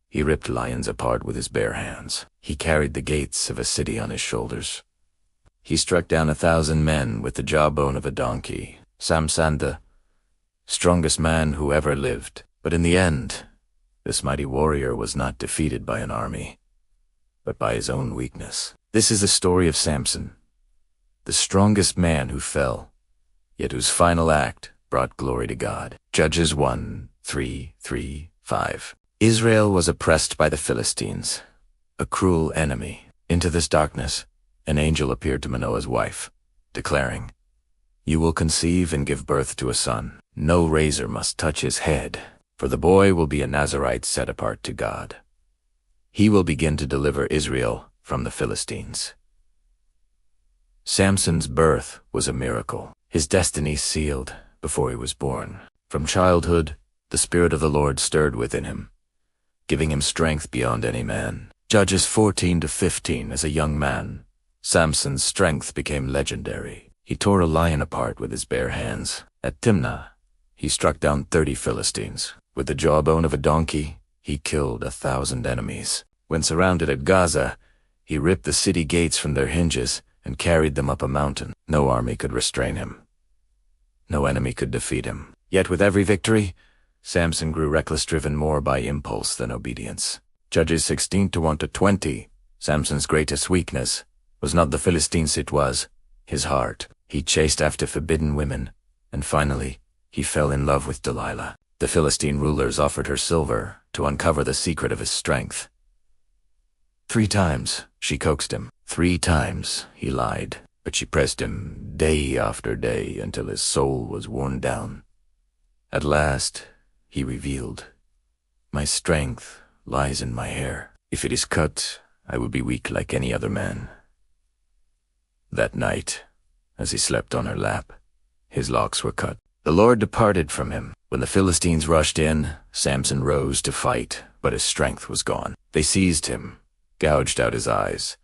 He ripped lions apart with his bare hands. He carried the gates of a city on his shoulders. He struck down 1,000 men with the jawbone of a donkey. Samson, the strongest man who ever lived. But in the end, this mighty warrior was not defeated by an army, but by his own weakness. This is the story of Samson, the strongest man who fell, yet whose final act brought glory to God. Judges 1:3-5. Israel was oppressed by the Philistines, a cruel enemy. Into this darkness, an angel appeared to Manoah's wife, declaring, "You will conceive and give birth to a son. No razor must touch his head, for the boy will be a Nazirite set apart to God. He will begin to deliver Israel from the Philistines." Samson's birth was a miracle, his destiny sealed before he was born. From childhood, the Spirit of the Lord stirred within him, giving him strength beyond any man. Judges 14-15. As a young man, Samson's strength became legendary. He tore a lion apart with his bare hands. At Timnah, he struck down 30 Philistines. With the jawbone of a donkey, he killed 1,000 enemies. When surrounded at Gaza, he ripped the city gates from their hinges and carried them up a mountain. No army could restrain him. No enemy could defeat him. Yet with every victory, Samson grew reckless, driven more by impulse than obedience. Judges 16:1-20. Samson's greatest weakness was not the Philistines, it was his heart. He chased after forbidden women, and finally, he fell in love with Delilah. The Philistine rulers offered her silver to uncover the secret of his strength. 3 times she coaxed him. 3 times he lied, but she pressed him day after day until his soul was worn down. At last, he revealed, "My strength lies in my hair. If it is cut, I will be weak like any other man." That night, as he slept on her lap, his locks were cut. The Lord departed from him. When the Philistines rushed in, Samson rose to fight, but his strength was gone. They seized him, gouged out his eyes,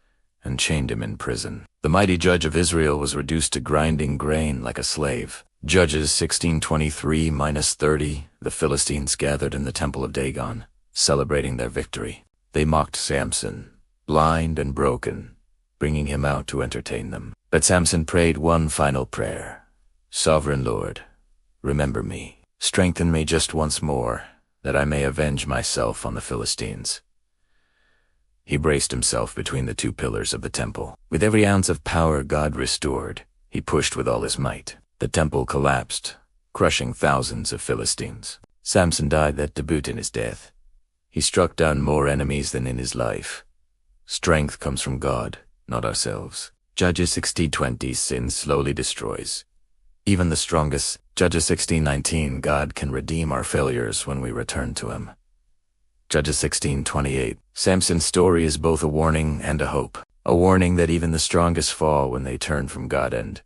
and chained him in prison. The mighty judge of Israel was reduced to grinding grain like a slave. Judges 16:23-30. The Philistines gathered in the temple of Dagon, celebrating their victory. They mocked Samson, blind and broken, bringing him out to entertain them. But Samson prayed one final prayer. "Sovereign Lord, remember me. Strengthen me just once more, that I may avenge myself on the Philistines." He braced himself between the 2 pillars of the temple. With every ounce of power God restored, he pushed with all his might. The temple collapsed, crushing thousands of Philistines. Samson died that debut in his death. He struck down more enemies than in his life. Strength comes from God, not ourselves. Judges 16:20. Sin slowly destroys even the strongest. Judges 16:19. God can redeem our failures when we return to him. Judges 16:28. Samson's story is both a warning and a hope. A warning that even the strongest fall when they turn from God, and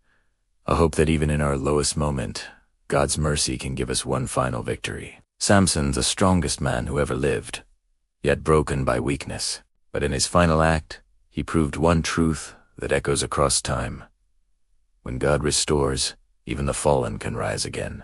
a hope that even in our lowest moment, God's mercy can give us one final victory. Samson, the strongest man who ever lived, yet broken by weakness. But in his final act, he proved one truth that echoes across time. When God restores, even the fallen can rise again.